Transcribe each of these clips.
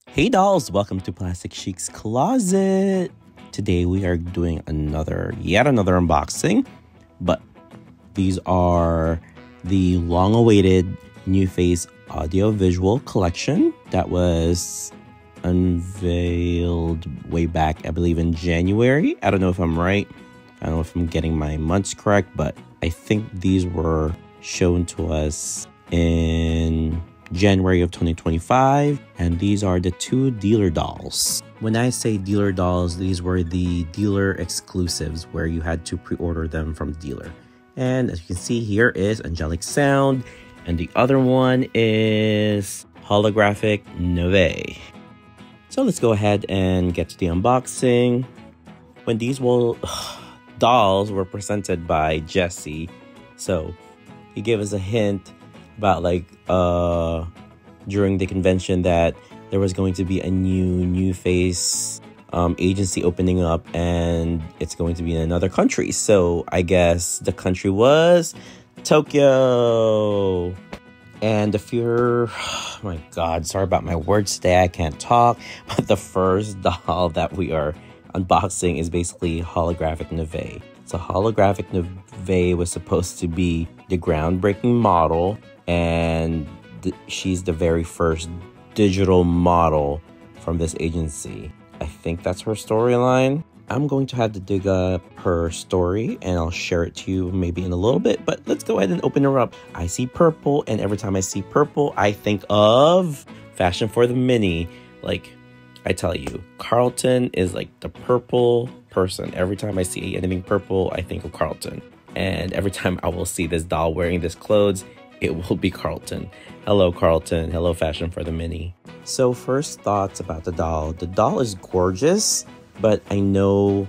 Hey dolls, welcome to Plastic Chic's Closet. Today we are doing yet another unboxing, but these are the long-awaited New Face Audio-Visual Collection that was unveiled way back, I believe in January. I don't know if I'm right. I don't know if I'm getting my months correct, but I think these were shown to us in January of 2025, and these are the two dealer dolls. When I say dealer dolls, these were the dealer exclusives where you had to pre-order them from dealer. And as you can see, here is Angelic Sound, and the other one is Holographic Novae. So let's go ahead and get to the unboxing. When these dolls were presented by Jessy, so he gave us a hint about during the convention that there was going to be a new face agency opening up, and it's going to be in another country. So I guess the country was Tokyo. And if you're, oh my god, sorry about my words today, I can't talk, but the first doll that we are unboxing is basically Holographic Novae. So Holographic Novae was supposed to be the groundbreaking model, and she's the very first digital model from this agency. I think that's her storyline. I'm going to have to dig up her story and I'll share it to you maybe in a little bit, but let's go ahead and open her up. I see purple, and every time I see purple, I think of Fashion for the Mini. Like, I tell you, Carlton is like the purple person. Every time I see anything purple, I think of Carlton. And every time I will see this doll wearing this clothes, it will be Carlton. Hello, Carlton. Hello, Fashion for the Mini. So first thoughts about the doll. The doll is gorgeous, but I know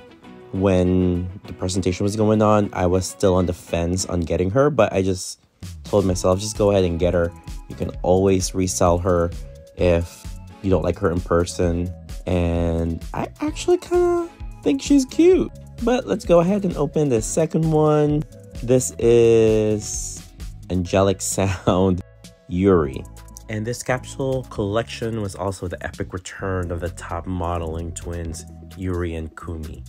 when the presentation was going on, I was still on the fence on getting her, but I just told myself, just go ahead and get her. You can always resell her if you don't like her in person. And I actually kind of think she's cute. But let's go ahead and open the second one. This is Angelic Sound Yuri. And this capsule collection was also the epic return of the top modeling twins, Yuri and Kumi.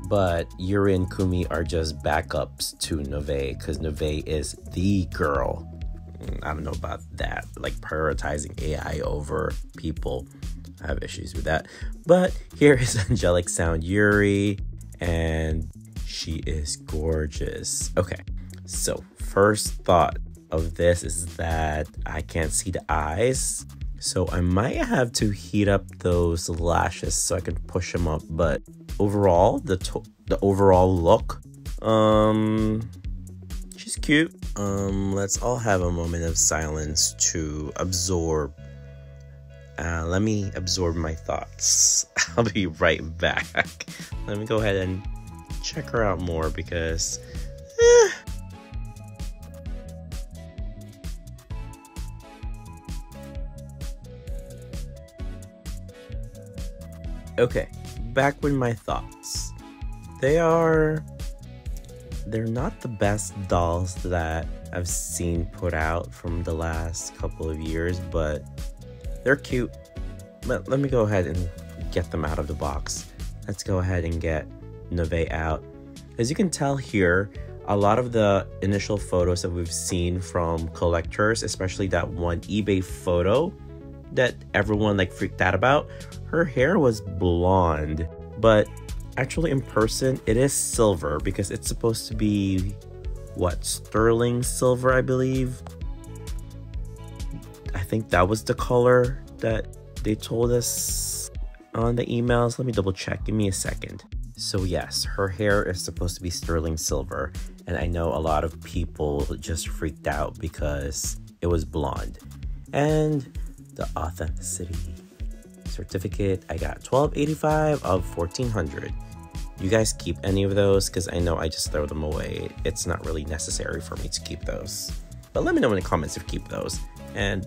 But Yuri and Kumi are just backups to Novae, because Novae is the girl. I don't know about that, like prioritizing AI over people. I have issues with that. But here is Angelic Sound Yuri, and she is gorgeous. Okay, so first thought of this is that I can't see the eyes, so I might have to heat up those lashes so I can push them up. But overall, the overall look, she's cute. Let's all have a moment of silence to absorb. Let me absorb my thoughts. I'll be right back. Let me go ahead and check her out more because okay, back with my thoughts. They're not the best dolls that I've seen put out from the last couple of years, but they're cute. But let me go ahead and get them out of the box. Let's go ahead and get Novae out. As you can tell here, a lot of the initial photos that we've seen from collectors, especially that one eBay photo that everyone like freaked out about, her hair was blonde, but actually in person it is silver because it's supposed to be what, sterling silver, I believe. I think that was the color that they told us on the emails. Let me double check, give me a second. So yes, her hair is supposed to be sterling silver, and I know a lot of people just freaked out because it was blonde. And the authenticity certificate, I got 1285 of 1400. You guys keep any of those? Because I know I just throw them away. It's not really necessary for me to keep those. But let me know in the comments if you keep those and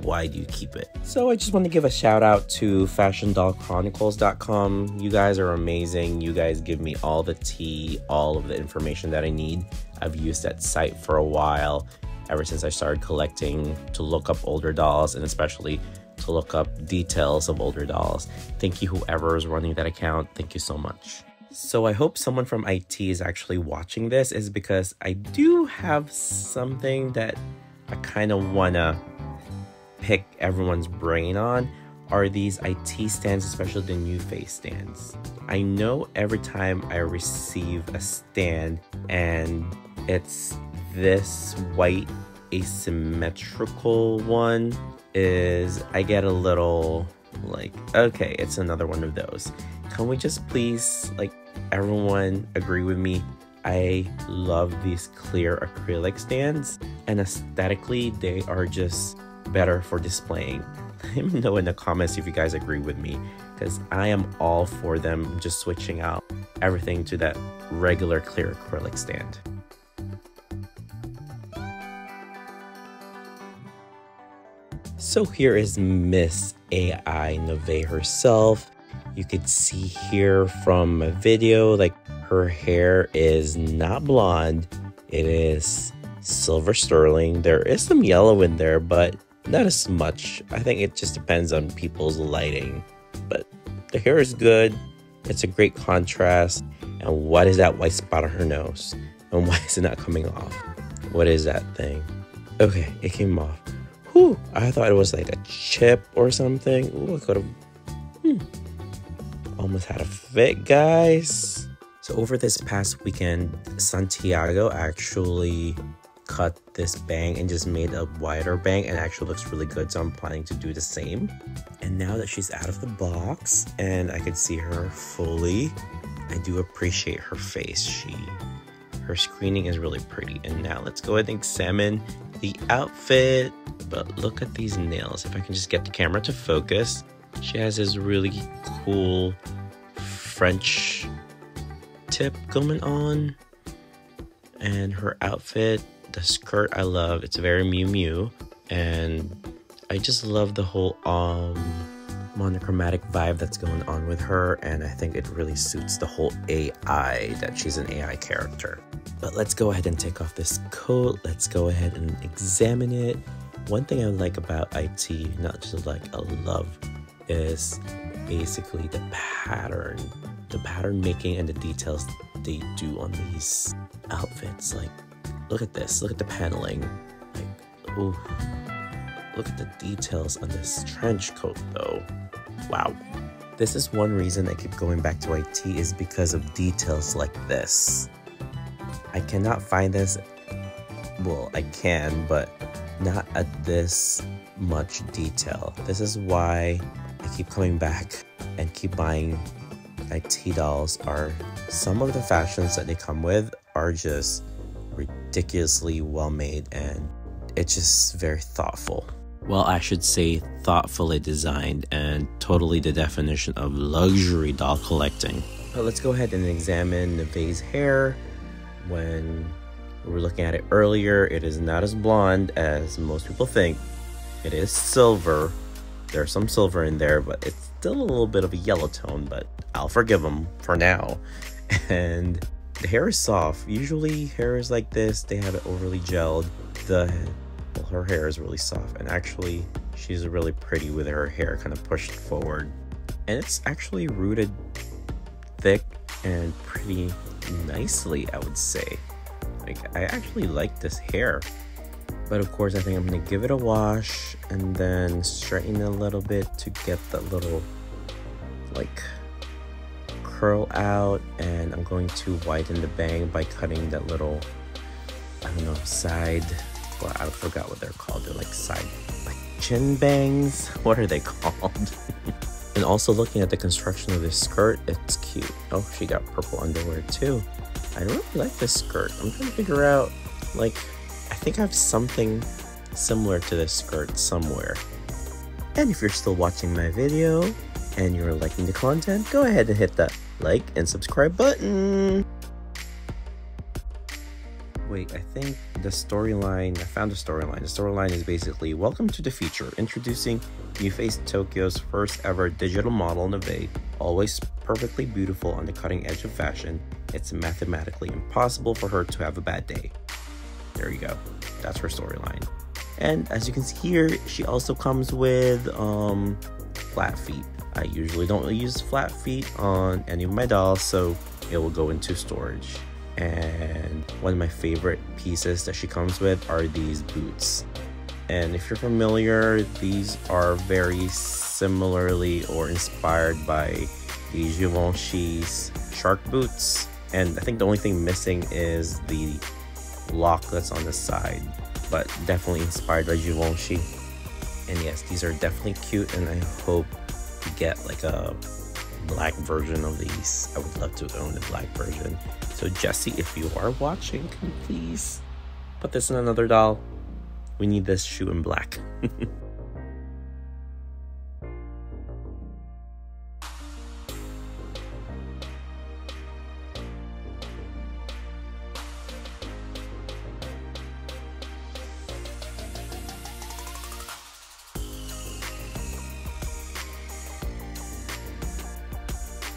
why do you keep it. So I just want to give a shout out to FashionDollChronicles.com. You guys are amazing. You guys give me all the tea, all of the information that I need. I've used that site for a while, ever since I started collecting, to look up older dolls and especially to look up details of older dolls. Thank you whoever is running that account. Thank you so much. So I hope someone from IT is actually watching this, is because I do have something that I kind of want to pick everyone's brain on, are these IT stands, especially the new face stands. I know every time I receive a stand and it's this white asymmetrical one, I get a little like, okay, it's another one of those. Can we just please, like, everyone agree with me? I love these clear acrylic stands, and aesthetically they are just better for displaying. Let me know in the comments if you guys agree with me, because I am all for them just switching out everything to that regular clear acrylic stand. So here is Miss AI Novae herself. You could see here from a video, like, her hair is not blonde, it is silver sterling. There is some yellow in there, but not as much. I think it just depends on people's lighting. But the hair is good, it's a great contrast. And what is that white spot on her nose? And why is it not coming off? What is that thing? Okay, it came off. Whew, I thought it was like a chip or something. Ooh, I could have almost had a fit, guys. So over this past weekend, Santiago actually cut this bang and just made a wider bang, and it actually looks really good, so I'm planning to do the same. And now that she's out of the box and I can see her fully, I do appreciate her face. Her screening is really pretty. And now let's go ahead and examine the outfit. But look at these nails. If I can just get the camera to focus, she has this really cool French tip going on, and her outfit, the skirt, I love. It's very Miu Miu, and I just love the whole monochromatic vibe that's going on with her, and I think it really suits the whole AI, that she's an AI character. But let's go ahead and take off this coat. Let's go ahead and examine it. One thing I like about IT, not just like I love, is basically the pattern making and the details they do on these outfits. Like, look at this, look at the paneling, like, ooh, look at the details on this trench coat though. Wow. This is one reason I keep going back to IT, is because of details like this. I cannot find this, well, I can, but not at this much detail. This is why I keep coming back and keep buying IT dolls. Are some of the fashions that they come with are just ridiculously well made, and it's just very thoughtful. Well, I should say thoughtfully designed, and totally the definition of luxury doll collecting. But let's go ahead and examine Novae's hair. When we were looking at it earlier, it is not as blonde as most people think. It is silver. There's some silver in there, but it's still a little bit of a yellow tone, but I'll forgive them for now. And the hair is soft. Usually hairs like this, they have it overly gelled. Her hair is really soft, and actually she's really pretty with her hair kind of pushed forward. And it's actually rooted thick and pretty nicely, I would say. Like, I actually like this hair. But of course, I think I'm gonna give it a wash and then straighten it a little bit to get that little, like, curl out. And I'm going to whiten the bang by cutting that little, I don't know, side, well, I forgot what they're called. They're like side, like chin bangs. What are they called? And also looking at the construction of this skirt, it's cute. Oh, she got purple underwear too. I really like this skirt. I'm trying to figure out, like, I think I have something similar to this skirt somewhere. And if you're still watching my video and you're liking the content, go ahead and hit that like and subscribe button. Wait, I think the storyline, I found a storyline. The storyline is basically, welcome to the future, introducing New Face Tokyo's first ever digital model, Novae. Always perfectly beautiful on the cutting edge of fashion, it's mathematically impossible for her to have a bad day. There you go. That's her storyline. And as you can see here, she also comes with flat feet. I usually don't use flat feet on any of my dolls, so it will go into storage. And one of my favorite pieces that she comes with are these boots. And if you're familiar, these are very similarly or inspired by the Givenchy's shark boots. And I think the only thing missing is the lock that's on the side, but definitely inspired by Givenchy. And yes, these are definitely cute, and I hope to get like a black version of these. I would love to own a black version. So Jessy, if you are watching, can you please put this in another doll? We need this shoe in black.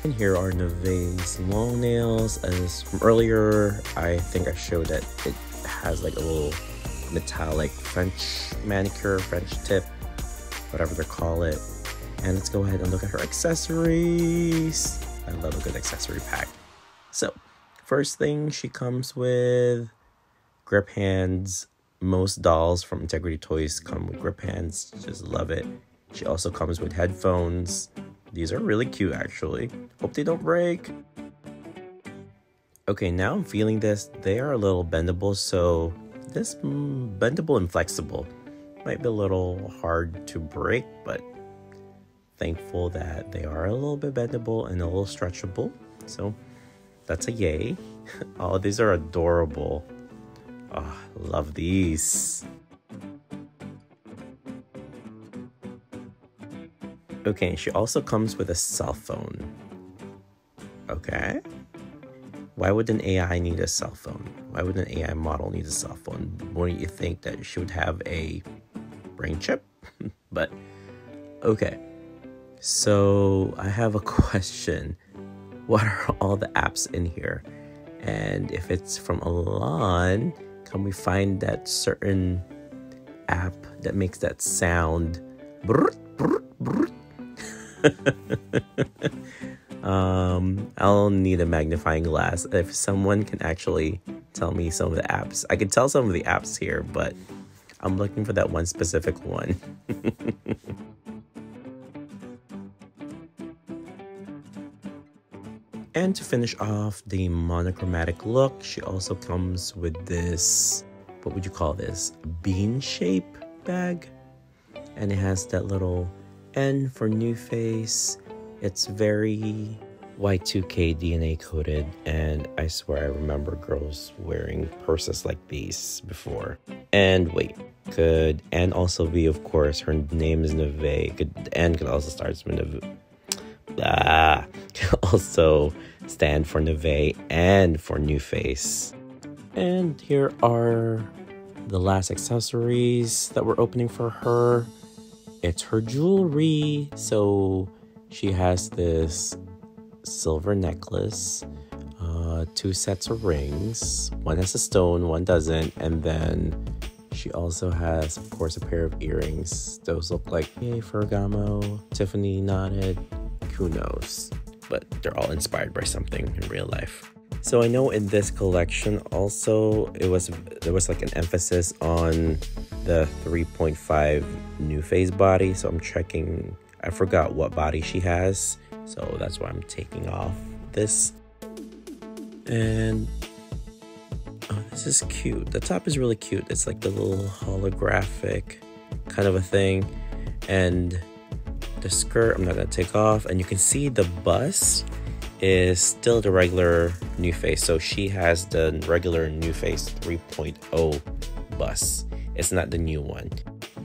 And here are Novae's long nails. As from earlier, I think I showed that it has like a little metallic French manicure, French tip, whatever they call it. And let's go ahead and look at her accessories. I love a good accessory pack. So first thing, she comes with grip hands. Most dolls from Integrity Toys come with grip hands. Just love it. She also comes with headphones. These are really cute, actually. Hope they don't break. Okay, now I'm feeling this. They are a little bendable, so this bendable and flexible might be a little hard to break, but thankful that they are a little bit bendable and a little stretchable. So that's a yay. Oh, these are adorable. Oh, love these. Okay, she also comes with a cell phone. Okay. Why would an AI need a cell phone? Why would an AI model need a cell phone? Wouldn't you think that she would have a brain chip? But, okay. So, I have a question. What are all the apps in here? And if it's from Alon, can we find that certain app that makes that sound? Brrrt, brrrt, brrrt. I'll need a magnifying glass if someone can actually tell me some of the apps. I could tell some of the apps here, but I'm looking for that one specific one. And to finish off the monochromatic look, she also comes with this, what would you call this? Bean shape bag. And it has that little N for new face. It's very Y2K DNA coded, and I swear I remember girls wearing purses like these before. And wait, could N also be, of course, her name is Novae. N could also start with Novae. Could also stand for Novae and for new face. And here are the last accessories that we're opening for her. It's her jewelry. So she has this silver necklace, 2 sets of rings. One has a stone, one doesn't. And then she also has, of course, a pair of earrings. Those look like Ferragamo, Tiffany knotted, who knows? But they're all inspired by something in real life. So I know in this collection also there was like an emphasis on the 3.5 new phase body. So I'm checking, I forgot what body she has. So that's why I'm taking off this. And oh, this is cute. The top is really cute. It's like the little holographic kind of a thing. And the skirt I'm not gonna take off. And you can see the bust is still the regular new face. So she has the regular new face 3.0 bust. It's not the new one,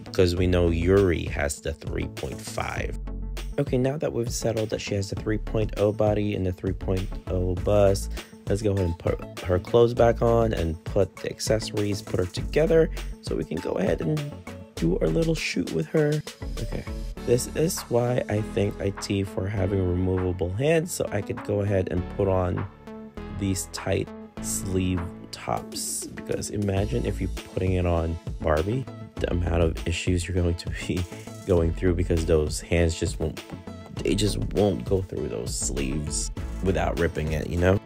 because we know Yuri has the 3.5. Okay, now that we've settled that she has the 3.0 body and the 3.0 bust, let's go ahead and put her clothes back on and put the accessories, put her together so we can go ahead and do our little shoot with her. Okay, this is why I thank IT for having removable hands, so I could go ahead and put on these tight sleeve tops, because imagine if you're putting it on Barbie, the amount of issues you're going to be going through, because those hands just won't go through those sleeves without ripping it, you know?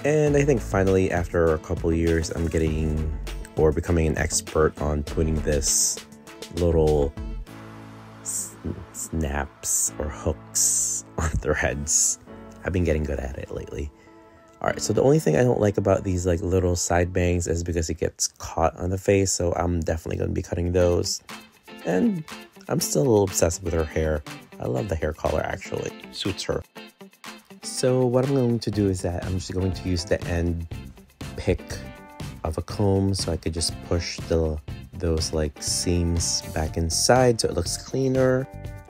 And I think finally, after a couple years, I'm getting or becoming an expert on putting this little snaps or hooks on threads. I've been getting good at it lately. All right, so the only thing I don't like about these like little side bangs is because it gets caught on the face, so I'm definitely going to be cutting those. And I'm still a little obsessed with her hair. I love the hair color, actually. Suits her. So what I'm going to do is that I'm just going to use the end pick of a comb so I could just push those like seams back inside so it looks cleaner.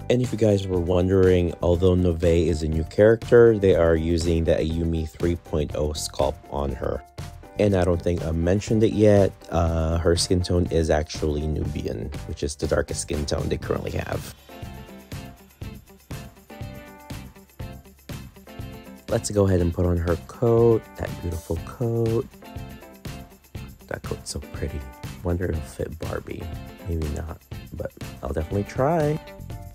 And if you guys were wondering, although Novae is a new character, they are using the Ayumi 3.0 sculpt on her. And I don't think I mentioned it yet, her skin tone is actually Nubian, which is the darkest skin tone they currently have. Let's go ahead and put on her coat, that beautiful coat. That coat's so pretty. Wonder if it'll fit Barbie. Maybe not, but I'll definitely try.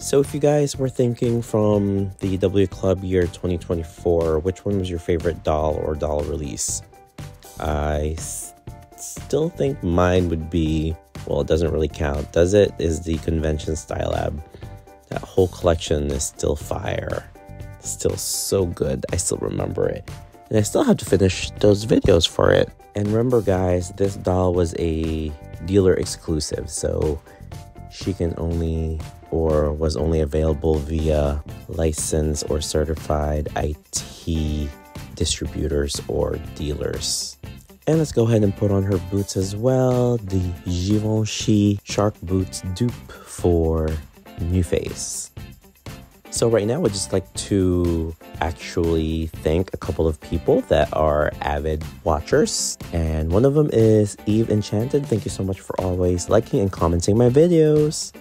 So if you guys were thinking from the W Club year 2024, which one was your favorite doll or doll release? I still think mine would be, well, it doesn't really count, does it? Is the Convention Style Lab. That whole collection is still fire. Still so good. I still remember it. And I still have to finish those videos for it. And remember guys, this doll was a dealer exclusive, so she can only or was only available via licensed or certified IT distributors or dealers. And let's go ahead and put on her boots as well. The Givenchy Shark Boots dupe for New Face. So right now, I'd just like to actually thank a couple of people that are avid watchers. And one of them is Eve Enchanted. Thank you so much for always liking and commenting my videos.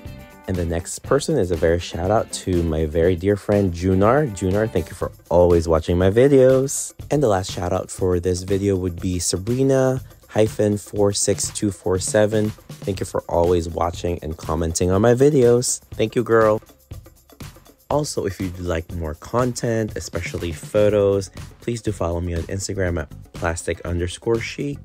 And the next person is a very shout out to my very dear friend Junar. Junar, thank you for always watching my videos. And the last shout out for this video would be Sabrina-46247. Thank you for always watching and commenting on my videos. Thank you, girl. Also, if you'd like more content, especially photos, please do follow me on Instagram at plastic_she.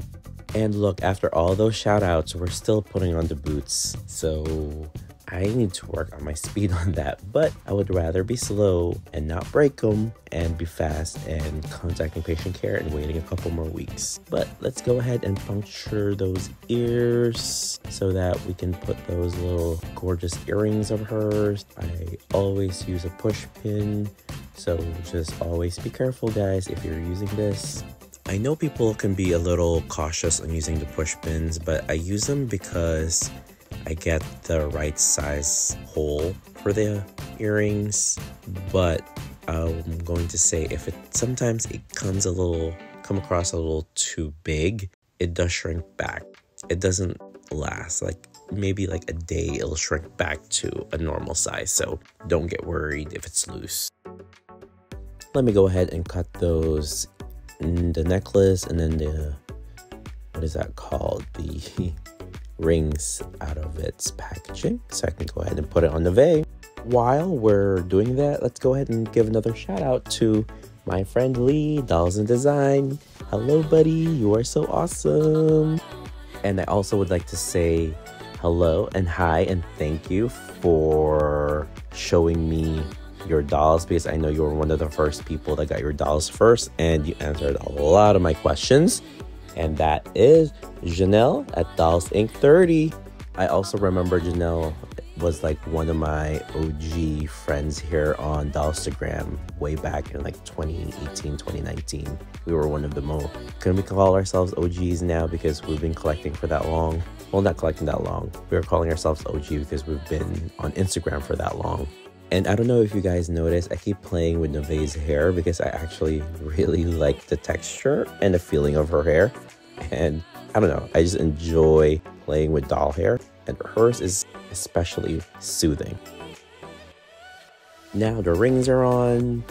And look, after all those shout outs, we're still putting on the boots. So I need to work on my speed on that, but I would rather be slow and not break them and be fast and contacting patient care and waiting a couple more weeks. But let's go ahead and puncture those ears so that we can put those little gorgeous earrings of hers. I always use a push pin, so just always be careful guys if you're using this. I know people can be a little cautious on using the push pins, but I use them because I get the right size hole for the earrings. But I'm going to say if sometimes it come across a little too big, it does shrink back. It doesn't last, like maybe like a day it'll shrink back to a normal size, so don't get worried if it's loose. Let me go ahead and cut those, the necklace and then the, what is that called, the rings out of its packaging, so I can go ahead and put it on Novae. While we're doing that, let's go ahead and give another shout out to my friend Lee, Dolls and Design. Hello buddy, you are so awesome. And I also would like to say hello and hi and thank you for showing me your dolls, because I know you were one of the first people that got your dolls first and you answered a lot of my questions. And that is Janelle at Dolls Inc. 30. I also remember Janelle was like one of my OG friends here on Dollstagram way back in like 2018, 2019. We were one of the most, can we call ourselves OGs now because we've been collecting for that long? Well, not collecting that long. We were calling ourselves OG because we've been on Instagram for that long. And I don't know if you guys noticed, I keep playing with Novae's hair because I actually really like the texture and the feeling of her hair. And I don't know, I just enjoy playing with doll hair, and hers is especially soothing. Now the rings are on.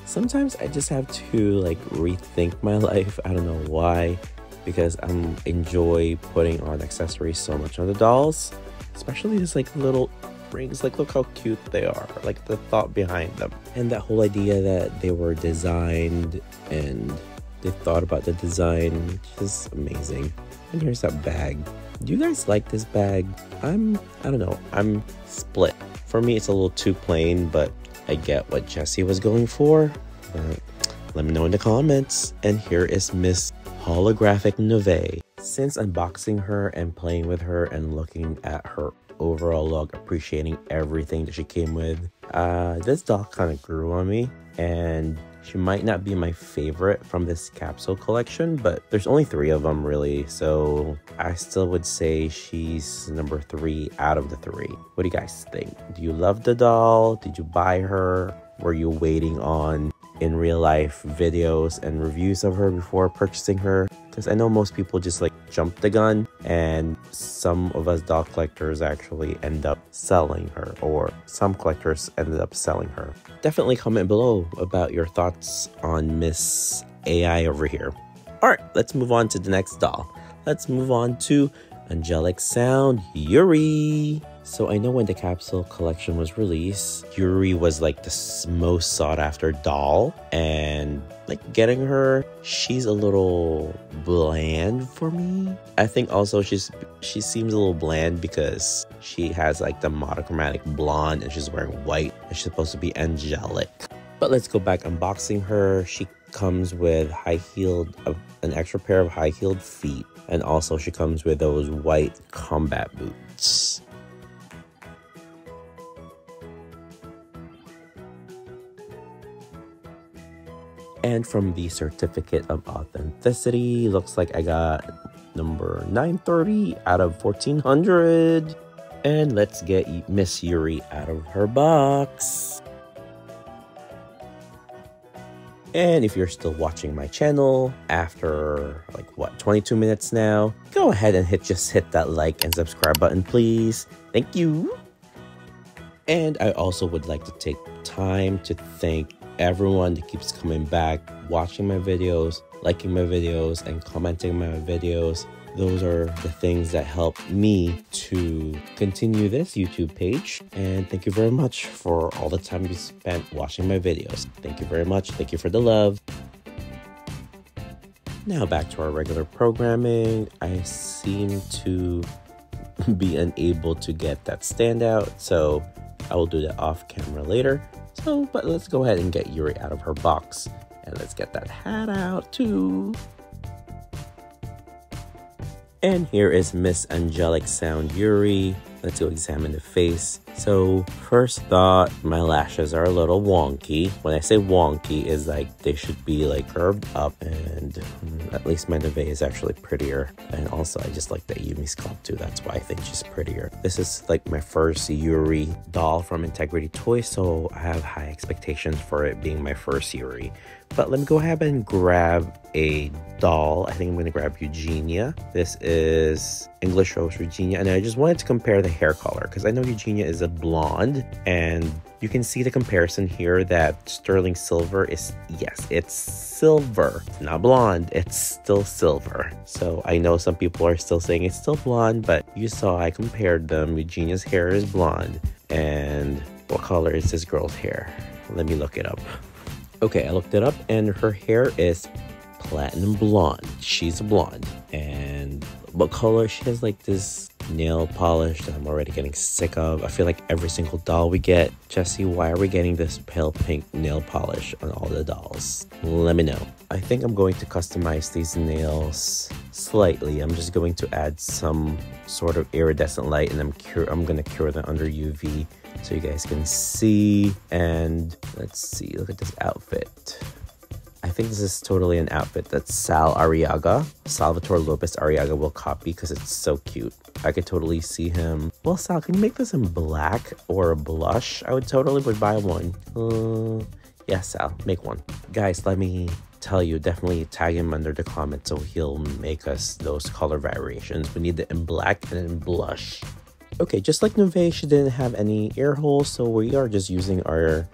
Sometimes I just have to like rethink my life. I don't know why. because I enjoy putting on accessories so much on the dolls, especially these like little rings. Like, look how cute they are, like the thought behind them, and that whole idea that they were designed and they thought about the design, just amazing. And here's that bag. Do you guys like this bag? I don't know, I'm split. For me, it's a little too plain, but I get what Jessy was going for. But let me know in the comments. And here is Miss Holographic Novae. Since unboxing her and playing with her and looking at her overall look, appreciating everything that she came with, this doll kind of grew on me, and she might not be my favorite from this capsule collection, but there's only 3 of them really, so I still would say she's number 3 out of the 3. What do you guys think? Do you love the doll? Did you buy her? Were you waiting on in real life videos and reviews of her before purchasing her? Because I know most people just like jump the gun, and some of us doll collectors actually end up selling her, or some collectors ended up selling her. Definitely comment below about your thoughts on Miss AI over here. Alright, let's move on to the next doll. Let's move on to Angelic Sound Yuri. So I know when the capsule collection was released, Yuri was like the most sought after doll, and like getting her, she's a little bland for me. I think also she seems a little bland because she has like the monochromatic blonde and she's wearing white and she's supposed to be angelic. But let's go back unboxing her. She comes with an extra pair of high-heeled feet, and also she comes with those white combat boots. And from the certificate of authenticity, looks like I got number 930 out of 1400. And let's get Miss Yuri out of her box. And if you're still watching my channel after like what, 22 minutes now, go ahead and just hit that like and subscribe button, please. Thank you. And I also would like to take time to thank everyone that keeps coming back, watching my videos, liking my videos, and commenting my videos. Those are the things that help me to continue this YouTube page. And thank you very much for all the time you spent watching my videos. Thank you very much. Thank you for the love. Now back to our regular programming. I seem to be unable to get that standout, so I will do that off camera later. But let's go ahead and get Yuri out of her box, and let's get that hat out too. And here is Miss Angelic Sound Yuri. Let's go examine the face. So first thought, my lashes are a little wonky. When I say wonky, is like they should be like curved up, and at least my Novae is actually prettier. And also I just like the Yumi sculpt too. That's why I think she's prettier. This is like my first Yuri doll from Integrity Toys, so I have high expectations for it being my first Yuri. But let me go ahead and grab a doll. I think I'm going to grab Eugenia. This is English Rose Eugenia. And I just wanted to compare the hair color because I know Eugenia is a blonde. And you can see the comparison here that sterling silver is, yes, it's silver. It's not blonde. It's still silver. So I know some people are still saying it's still blonde, but you saw I compared them. Eugenia's hair is blonde. And what color is this girl's hair? Let me look it up. Okay, I looked it up, and her hair is platinum blonde. She's a blonde. And what color? She has like this nail polish that I'm already getting sick of. I feel like every single doll we get, Jessy, why are we getting this pale pink nail polish on all the dolls? Let me know. I think I'm going to customize these nails slightly. I'm just going to add some sort of iridescent light, and I'm going to cure them under UV. So you guys can see. And let's see, look at this outfit. I think this is totally an outfit that Salvatore Lopez Arriaga will copy because it's so cute. I could totally see him. Well, Sal, can you make this in black or a blush? I would buy one. Yeah, Sal, make one. Guys, let me tell you, definitely tag him under the comments so he'll make us those color variations. We need it in black and in blush. Okay, just like Novae, she didn't have any ear holes, so we are just using our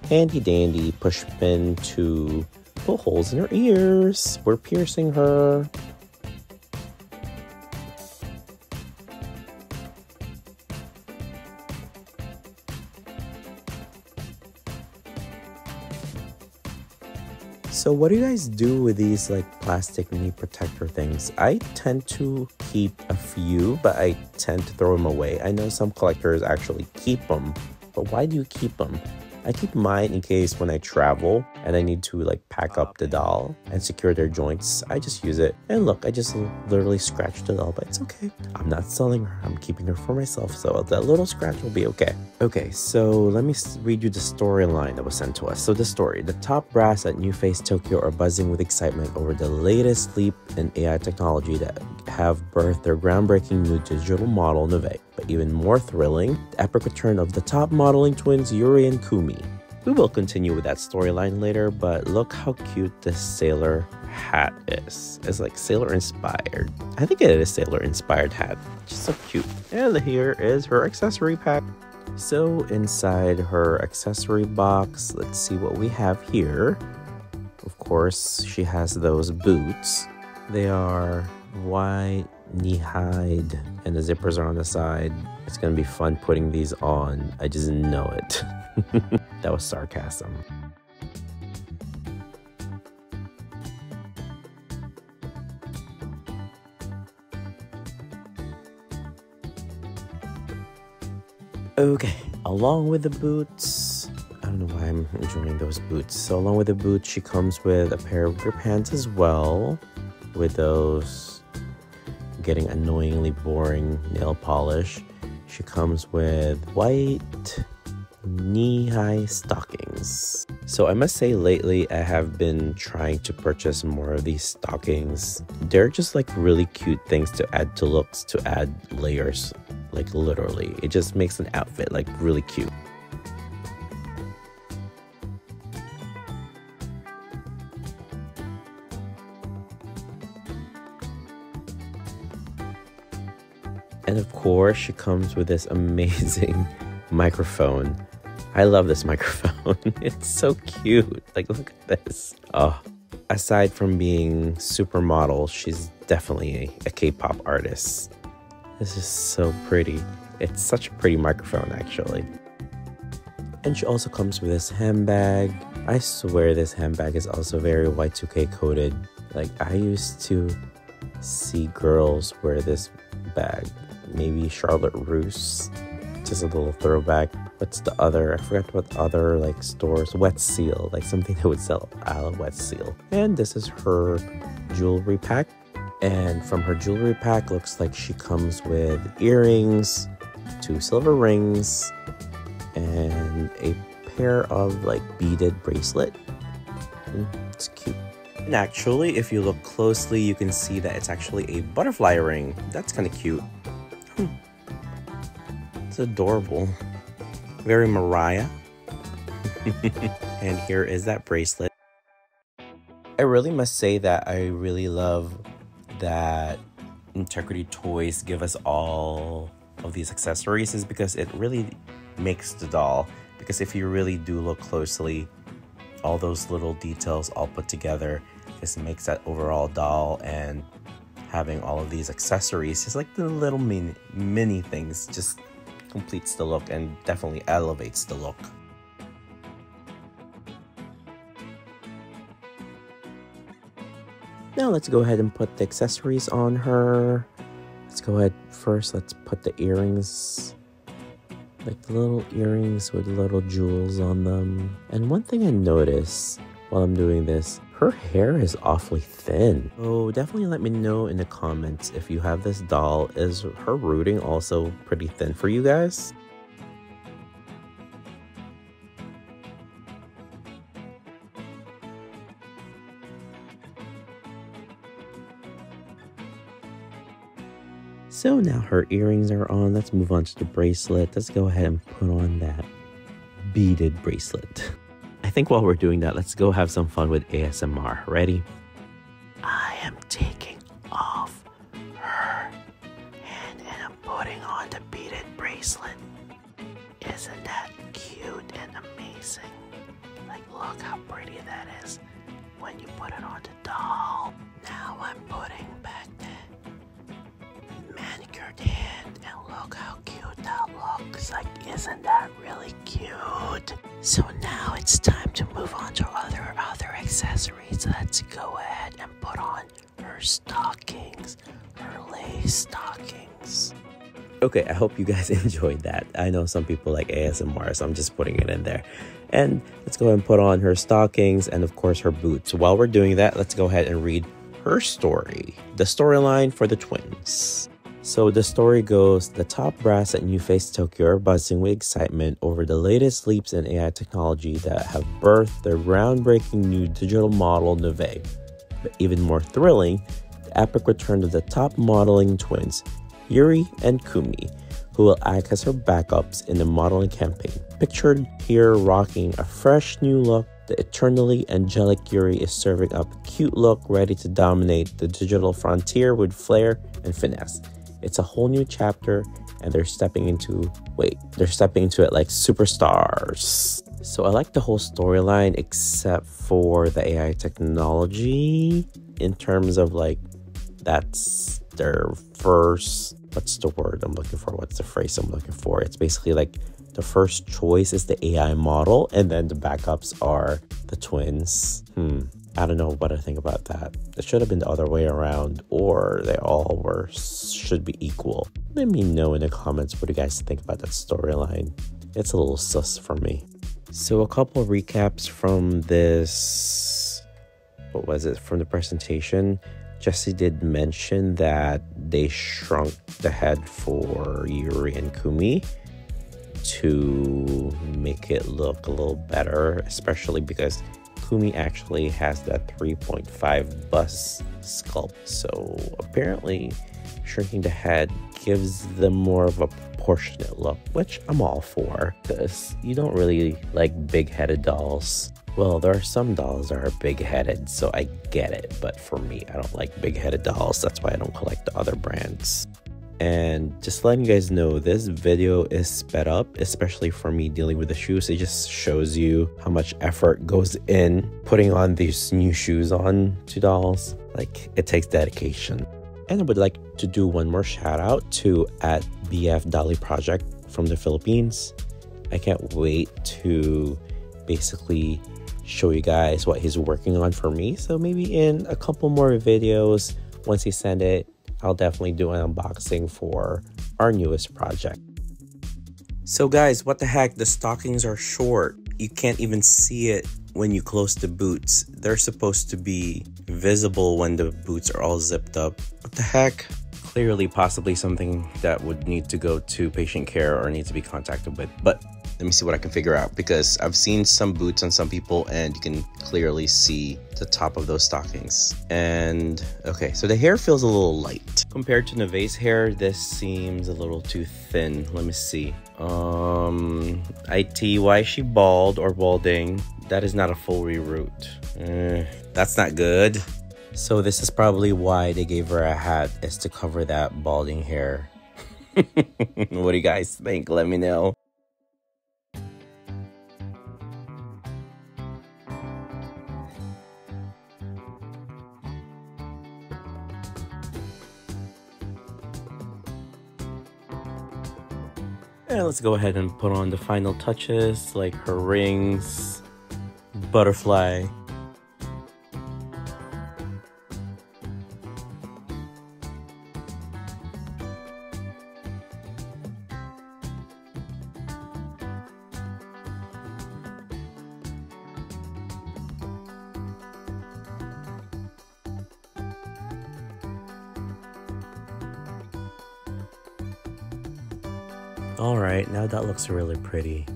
handy dandy push pin to pull holes in her ears. We're piercing her. So what do you guys do with these like plastic knee protector things? I tend to keep a few, but I tend to throw them away. I know some collectors actually keep them, but why do you keep them? I keep mine in case when I travel and I need to like pack up the doll and secure their joints. I just use it. And look, I just literally scratched the doll, but it's okay. I'm not selling her. I'm keeping her for myself. So that little scratch will be okay. Okay, so let me read you the storyline that was sent to us. So the story, the top brass at New Face Tokyo are buzzing with excitement over the latest leap in AI technology that have birthed their groundbreaking new digital model Novae. But even more thrilling, the epic return of the top modeling twins Yuri and Kumi. We will continue with that storyline later, but look how cute this sailor hat is. It's like sailor inspired. I think it is sailor inspired hat. Just so cute. And here is her accessory pack. So inside her accessory box, let's see what we have here. Of course, she has those boots. They are white knee-high and the zippers are on the side. It's gonna be fun putting these on. I just know it. That was sarcasm. Okay, along with the boots, I don't know why I'm enjoying those boots. So along with the boots, she comes with a pair of grip hands as well, with those getting annoyingly boring nail polish. She comes with white knee-high stockings. So I must say lately I have been trying to purchase more of these stockings. They're just like really cute things to add to looks, to add layers, like literally. It just makes an outfit like really cute. And of course, she comes with this amazing microphone. I love this microphone. It's so cute. Like, look at this. Oh, aside from being supermodel, she's definitely a K-pop artist. This is so pretty. It's such a pretty microphone, actually. And she also comes with this handbag. I swear this handbag is also very Y2K coded. Like, I used to see girls wear this bag. Maybe Charlotte Russe. Just a little throwback. What's the other? I forgot what other like stores. Wet Seal, like something that would sell a la Wet Seal. And this is her jewelry pack. And from her jewelry pack, looks like she comes with earrings, 2 silver rings, and a pair of like beaded bracelet. It's cute. And actually, if you look closely, you can see that it's actually a butterfly ring. That's kind of cute. It's adorable. Very Mariah. And here is that bracelet. I really must say that I really love that Integrity Toys give us all of these accessories, is because it really makes the doll. Because if you really do look closely, all those little details all put together just makes that overall doll, and having all of these accessories, just like the little mini things, just completes the look and definitely elevates the look. Now let's go ahead and put the accessories on her. Let's go ahead first, let's put the earrings, like the little earrings with little jewels on them. And one thing I noticed while I'm doing this, her hair is awfully thin. So definitely let me know in the comments if you have this doll. Is her rooting also pretty thin for you guys? So now her earrings are on. Let's move on to the bracelet. Let's go ahead and put on that beaded bracelet. I think while we're doing that, let's go have some fun with ASMR. Ready? I am taking off her hand and I'm putting on the beaded bracelet. Isn't that cute and amazing? Like, look how pretty that is when you put it on the doll. Now I'm putting back the manicured hand, and look how cute that looks, like Isn't that really cute? So now it's time to move on to other accessories. Let's go ahead and put on her stockings, her lace stockings. Okay, I hope you guys enjoyed that. I know some people like ASMR, so I'm just putting it in there. And let's go ahead and put on her stockings and of course her boots. While we're doing that, let's go ahead and read her story, the storyline for the twins. So the story goes, the top brass at New Face Tokyo are buzzing with excitement over the latest leaps in AI technology that have birthed the groundbreaking new digital model Novae. But even more thrilling, the epic return of the top modeling twins, Yuri and Kumi, who will act as her backups in the modeling campaign. Pictured here rocking a fresh new look, the eternally angelic Yuri is serving up a cute look ready to dominate the digital frontier with flair and finesse. It's a whole new chapter and they're stepping into it like superstars. So I like the whole storyline except for the AI technology in terms of like that's their first, what's the word I'm looking for? What's the phrase I'm looking for? It's basically like the first choice is the AI model and then the backups are the twins. I don't know what I think about that. It should have been the other way around, or they all should be equal. Let me know in the comments what you guys think about that storyline. It's a little sus for me. So a couple of recaps from this, from the presentation. Jessy did mention that they shrunk the head for Yuri and Kumi to make it look a little better, especially because Kumi actually has that 3.5 bust sculpt. So apparently shrinking the head gives them more of a proportionate look, which I'm all for because you don't really like big-headed dolls. Well, there are some dolls that are big-headed, so I get it. But for me, I don't like big-headed dolls. That's why I don't collect the other brands. And just letting you guys know, this video is sped up, especially for me dealing with the shoes. It just shows you how much effort goes in putting on these new shoes on to dolls. Like, it takes dedication. And I would like to do one more shout out to @BF Dolly Project from the Philippines. I can't wait to basically show you guys what he's working on for me. So maybe in a couple more videos, once he send it, I'll definitely do an unboxing for our newest project. So guys, what the heck? The stockings are short. You can't even see it when you close the boots. They're supposed to be visible when the boots are all zipped up. What the heck? Clearly, possibly something that would need to go to patient care or need to be contacted with. But let me see what I can figure out, because I've seen some boots on some people and you can clearly see the top of those stockings. And okay, so the hair feels a little light. Compared to Novae's hair, this seems a little too thin. Let me see. Why is she bald or balding? That is not a full reroute. That's not good. So this is probably why they gave her a hat, is to cover that balding hair. What do you guys think? Let me know. And let's go ahead and put on the final touches, like her rings, butterfly. Alright, now that looks really pretty.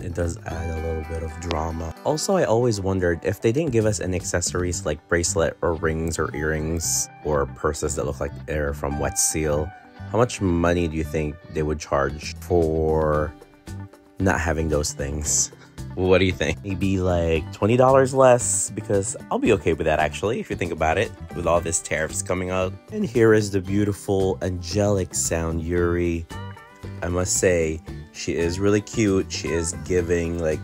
It does add a little bit of drama. Also, I always wondered if they didn't give us any accessories like bracelet or rings or earrings or purses that look like they're from Wet Seal, how much money do you think they would charge for not having those things? What do you think? Maybe like $20 less, because I'll be okay with that actually, if you think about it, with all this tariffs coming out. And here is the beautiful angelic sound Yuri. I must say, she is really cute. She is giving like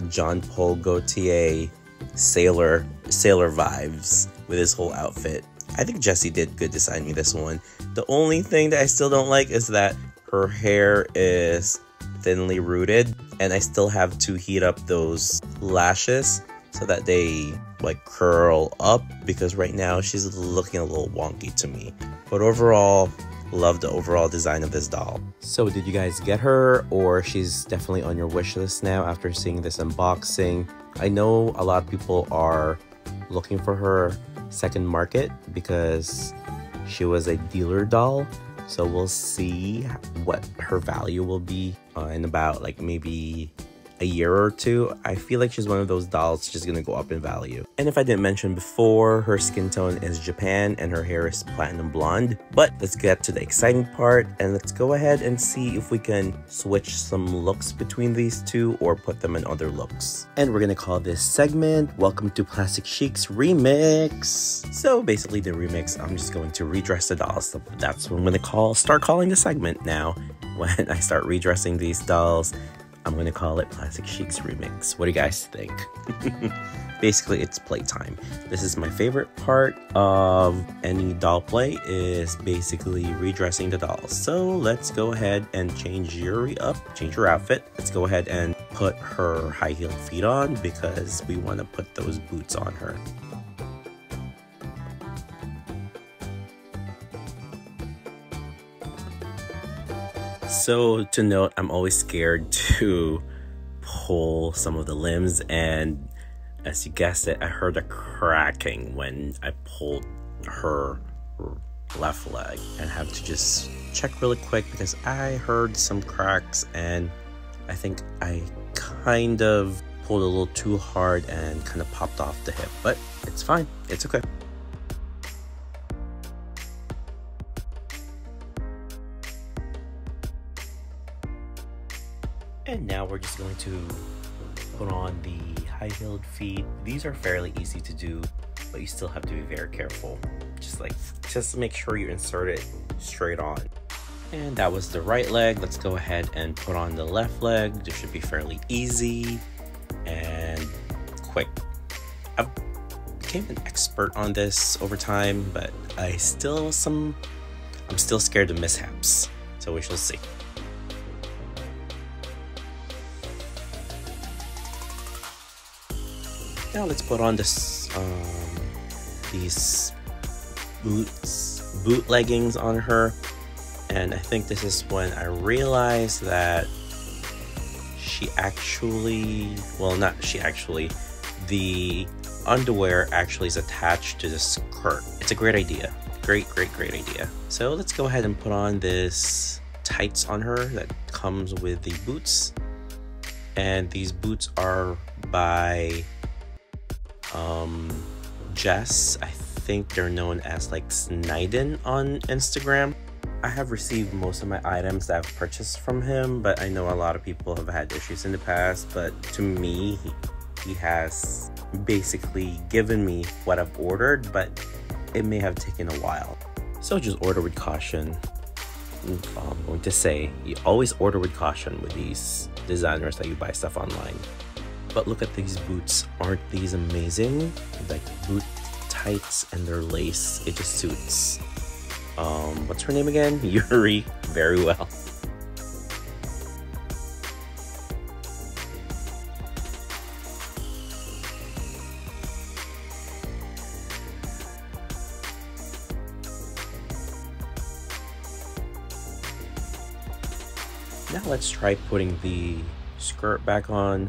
John Paul Gaultier sailor vibes with his whole outfit. I think Jessy did good designing this one. The only thing that I still don't like is that her hair is thinly rooted, and I still have to heat up those lashes so that they like curl up, because right now she's looking a little wonky to me. But overall, love the overall design of this doll. So did you guys get her, or she's definitely on your wish list now after seeing this unboxing? I know a lot of people are looking for her second market because she was a dealer doll. So we'll see what her value will be in about like maybe a year or two. I feel like she's one of those dolls just gonna go up in value. And if I didn't mention before, her skin tone is Japan and her hair is platinum blonde. But let's get to the exciting part, and let's go ahead and see if we can switch some looks between these two or put them in other looks. And we're gonna call this segment Welcome to Plastic Chic's Remix. So basically the remix, I'm just going to redress the dolls. So that's what I'm gonna start calling the segment now. When I start redressing these dolls, I'm going to call it Plastic Chic's Remix. What do you guys think? Basically, it's playtime. This is my favorite part of any doll play, is basically redressing the dolls. So let's go ahead and change Yuri up, change her outfit. Let's go ahead and put her high-heeled feet on because we want to put those boots on her. So to note, I'm always scared to pull some of the limbs, and as you guessed it, I heard a cracking when I pulled her left leg, and have to just check really quick because I heard some cracks and I think I kind of pulled a little too hard and kind of popped off the hip, but it's fine, it's okay. And now we're just going to put on the high-heeled feet. These are fairly easy to do, but you still have to be very careful. Just make sure you insert it straight on. And that was the right leg. Let's go ahead and put on the left leg. This should be fairly easy and quick. I've became an expert on this over time, but I'm still scared of mishaps. So we shall see. Now let's put on this these boot leggings on her, and I think this is when I realized that the underwear actually is attached to the skirt. It's a great idea. Great idea. So let's go ahead and put on this tights on her that comes with the boots, and these boots are by Jess. I think they're known as like Sniden on Instagram. I have received most of my items that I've purchased from him, but I know a lot of people have had issues in the past. But to me, he has basically given me what I've ordered, but it may have taken a while. So just order with caution. I'm going to say, you always order with caution with these designers that you buy stuff online. But look at these boots. Aren't these amazing? Like boot tights and their lace. It just suits. What's her name again? Yuri. Very well. Now let's try putting the skirt back on.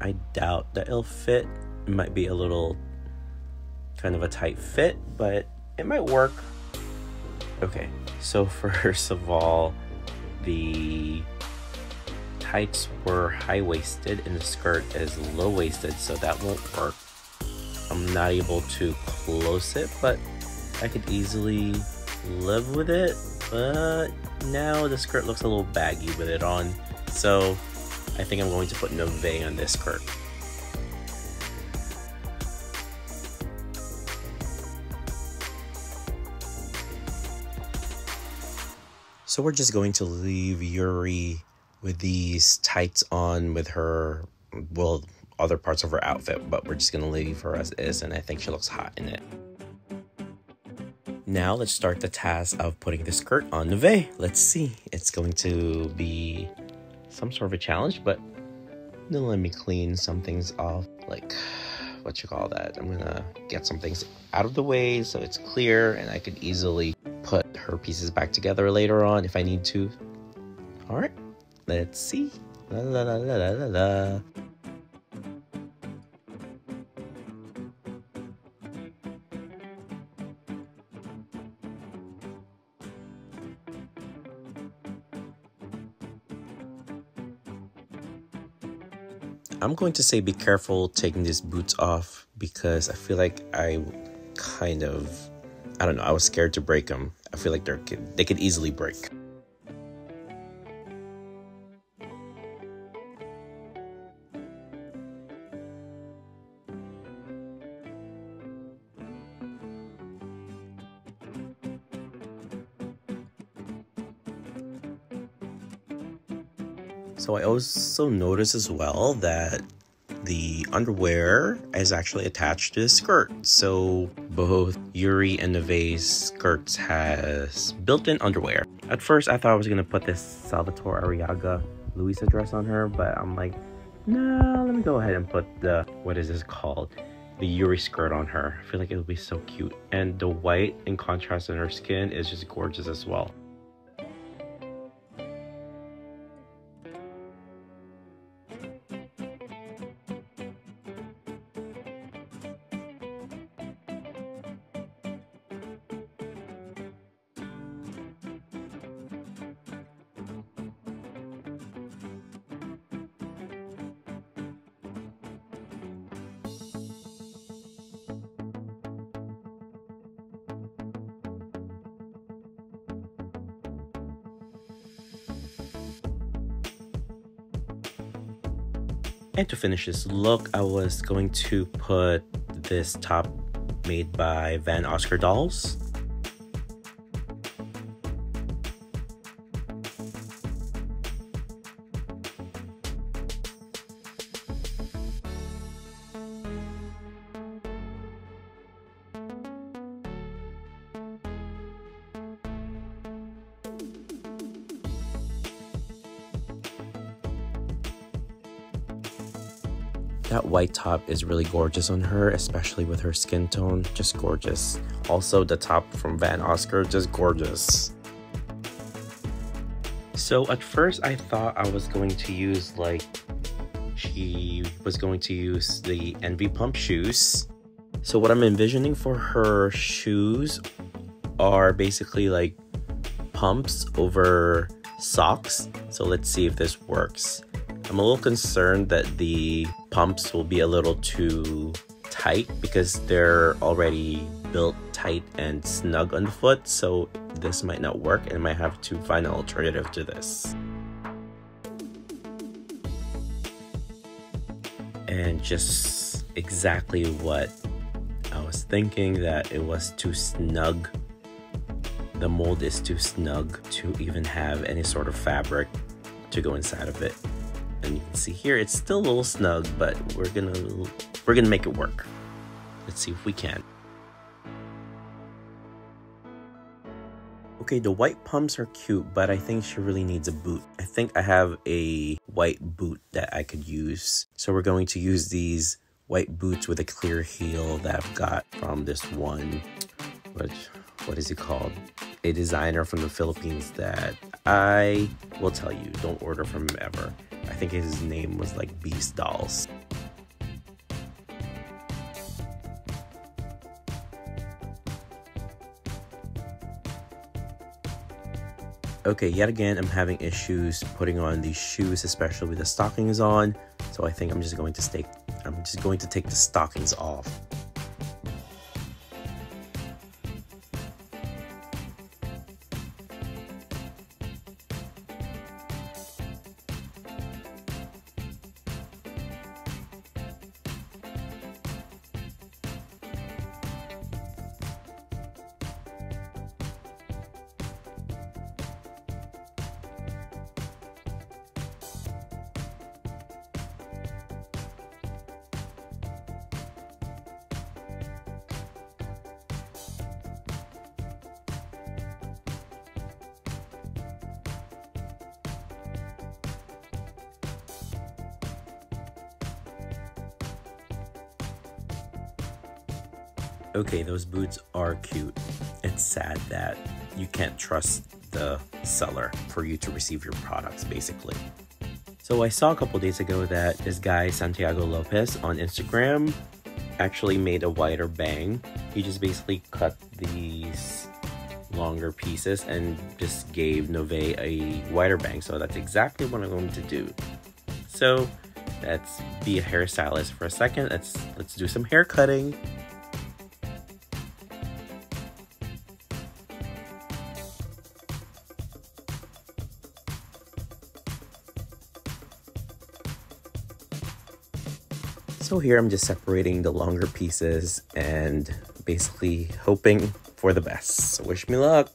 I doubt that it'll fit. It might be a little kind of a tight fit, but it might work. Okay, so first of all, the tights were high-waisted and the skirt is low-waisted, so that won't work. I'm not able to close it, but I could easily live with it. But now the skirt looks a little baggy with it on, so I think I'm going to put Novae on this skirt. So we're just going to leave Yuri with these tights on with her, well, other parts of her outfit, but we're just going to leave her as is, and I think she looks hot in it. Now let's start the task of putting the skirt on Novae. Let's see. It's going to be some sort of a challenge, but then let me clean some things off, like, what you call that? I'm gonna get some things out of the way so it's clear and I could easily put her pieces back together later on if I need to. All right, let's see. La la la la la la la. I'm going to say be careful taking these boots off because I feel like I don't know, I was scared to break them. I feel like they could easily break. So I also noticed as well that the underwear is actually attached to the skirt. So both Yuri and Novae's skirts has built-in underwear. At first I thought I was gonna put this Salvatore Arriaga Luisa dress on her, but I'm like, no, let me go ahead and put the, what is this called? The Yuri skirt on her. I feel like it would be so cute. And the white in contrast in her skin is just gorgeous as well. And to finish this look, I was going to put this top made by Van Oscar Dolls. That white top is really gorgeous on her, especially with her skin tone, just gorgeous. Also, the top from Van Oscar, just gorgeous. So at first I thought I was going to use, like, she was going to use the Envy Pump shoes. So what I'm envisioning for her shoes are basically like pumps over socks. So let's see if this works. I'm a little concerned that the pumps will be a little too tight because they're already built tight and snug on the foot, so this might not work and I might have to find an alternative to this. And just exactly what I was thinking, that it was too snug. The mold is too snug to even have any sort of fabric to go inside of it. And you can see here it's still a little snug, but we're gonna make it work. Let's see if we can. Okay, the white pumps are cute, but I think she really needs a boot. I think I have a white boot that I could use. So we're going to use these white boots with a clear heel that I've got from this one, what is it called? A designer from the Philippines that I will tell you, don't order from him ever. I think his name was like Beast Dolls. Okay, yet again, I'm having issues putting on these shoes, especially with the stockings on. So I think I'm just going to take the stockings off. Okay, those boots are cute. It's sad that you can't trust the seller for you to receive your products, basically. So I saw a couple days ago that this guy, Santiago Lopez, on Instagram actually made a wider bang. He just basically cut these longer pieces and just gave Novae a wider bang. So that's exactly what I'm going to do. So let's be a hairstylist for a second. Let's do some hair cutting. So here I'm just separating the longer pieces and basically hoping for the best. So wish me luck.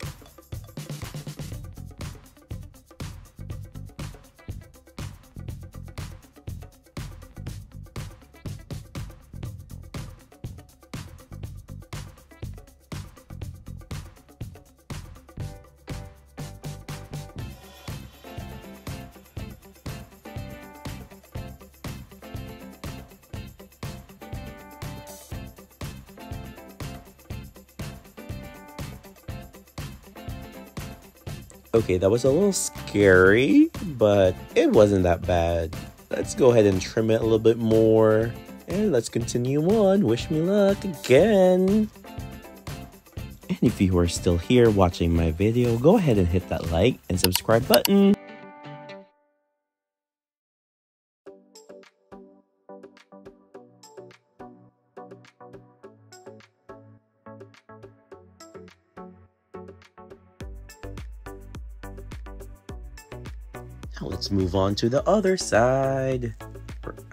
Okay, that was a little scary, but it wasn't that bad. Let's go ahead and trim it a little bit more. And let's continue on. Wish me luck again. And if you are still here watching my video, go ahead and hit that like and subscribe button. Now let's move on to the other side.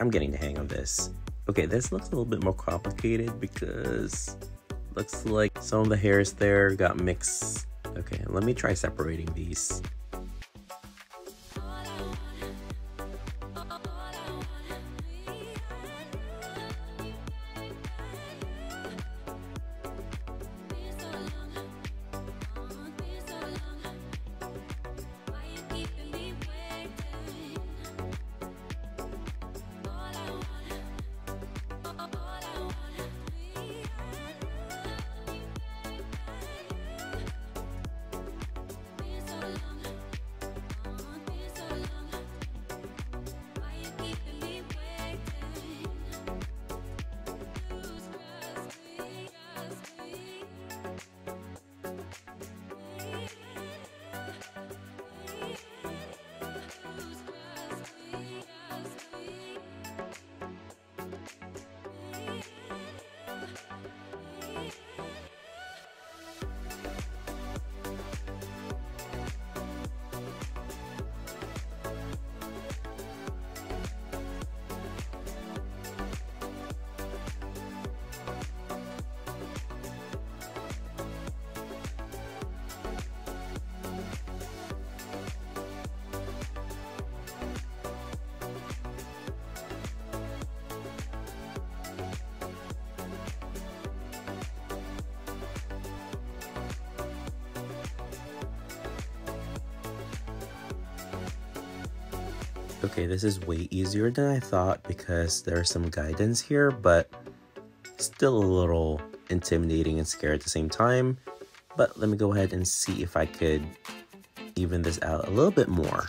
I'm getting the hang of this. Okay, this looks a little bit more complicated because looks like some of the hairs there got mixed. Okay, let me try separating these. Okay, this is way easier than I thought because there's some guidance here, but still a little intimidating and scary at the same time. But let me go ahead and see if I could even this out a little bit more.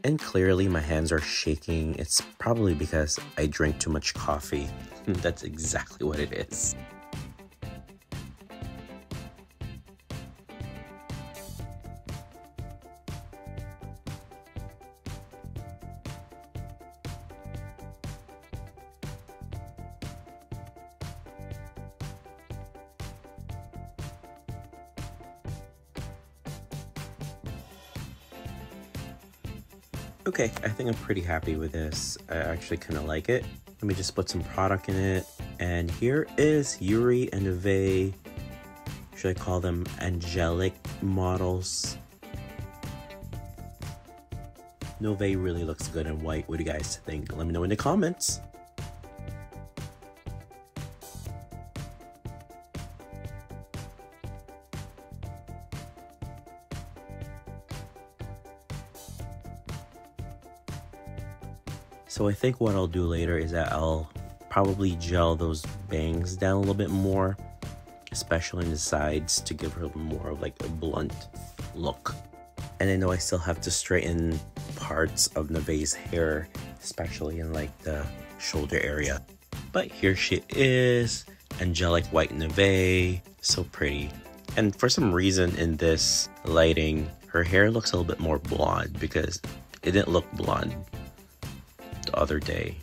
And clearly my hands are shaking. It's probably because I drank too much coffee. That's exactly what it is. Okay, I think I'm pretty happy with this. I actually kind of like it. Let me just put some product in it. And here is Yuri and Novae. Should I call them angelic models? Novae really looks good in white. What do you guys think? Let me know in the comments. So I think what I'll do later is that I'll probably gel those bangs down a little bit more especially in the sides, to give her more of like a blunt look. And I know I still have to straighten parts of Novae's hair, especially in like the shoulder area. But here she is, angelic white Novae, so pretty. And for some reason in this lighting, her hair looks a little bit more blonde because it didn't look blonde the other day.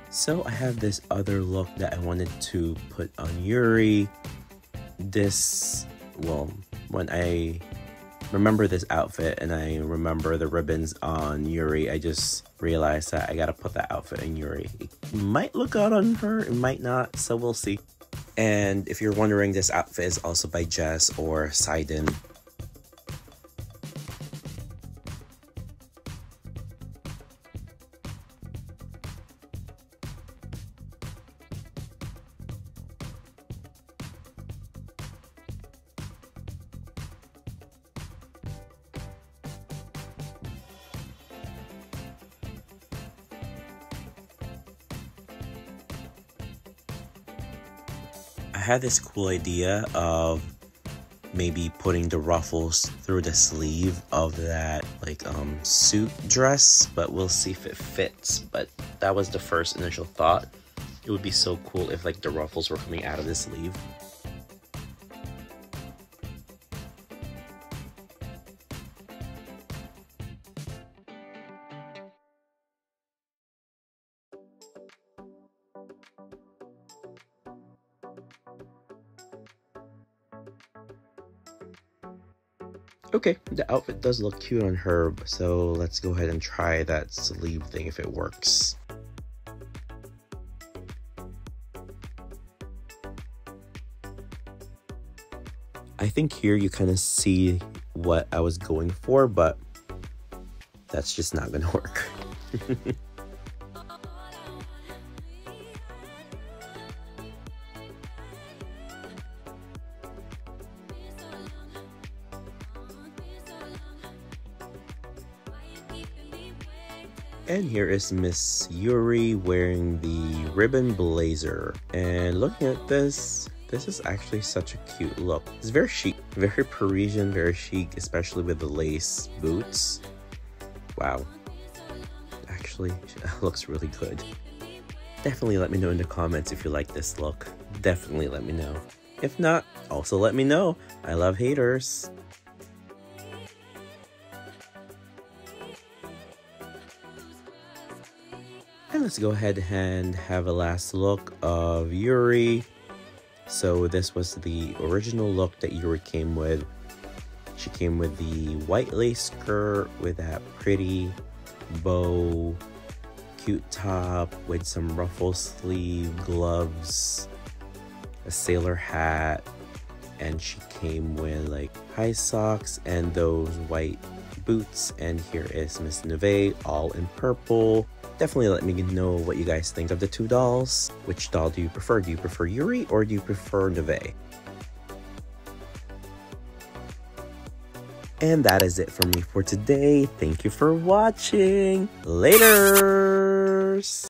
So I have this other look that I wanted to put on Yuri. Well, when I remember this outfit and I remember the ribbons on Yuri, I just realized that I gotta put that outfit on Yuri. It might look good on her, it might not, so we'll see. And if you're wondering, this outfit is also by Jess or Sidon. I had this cool idea of maybe putting the ruffles through the sleeve of that like suit dress, but we'll see if it fits. But that was the first initial thought. It would be so cool if like the ruffles were coming out of the sleeve. Okay, the outfit does look cute on her, so let's go ahead and try that sleeve thing if it works. I think here you kind of see what I was going for, but that's just not gonna work. And here is Miss Yuri wearing the ribbon blazer. And looking at this is actually such a cute look. It's very chic, very Parisian, very chic, especially with the lace boots. Wow. Actually, it looks really good. Definitely let me know in the comments if you like this look. Definitely let me know. If not, also let me know. I love haters. And let's go ahead and have a last look of Yuri. So this was the original look that Yuri came with. She came with the white lace skirt with that pretty bow, cute top with some ruffle sleeve, gloves, a sailor hat, and she came with like high socks and those white boots. And here is Miss Novae, all in purple. Definitely let me know what you guys think of the two dolls. Which doll do you prefer? Do you prefer Yuri or do you prefer Novae? And that is it for me for today. Thank you for watching. Laters!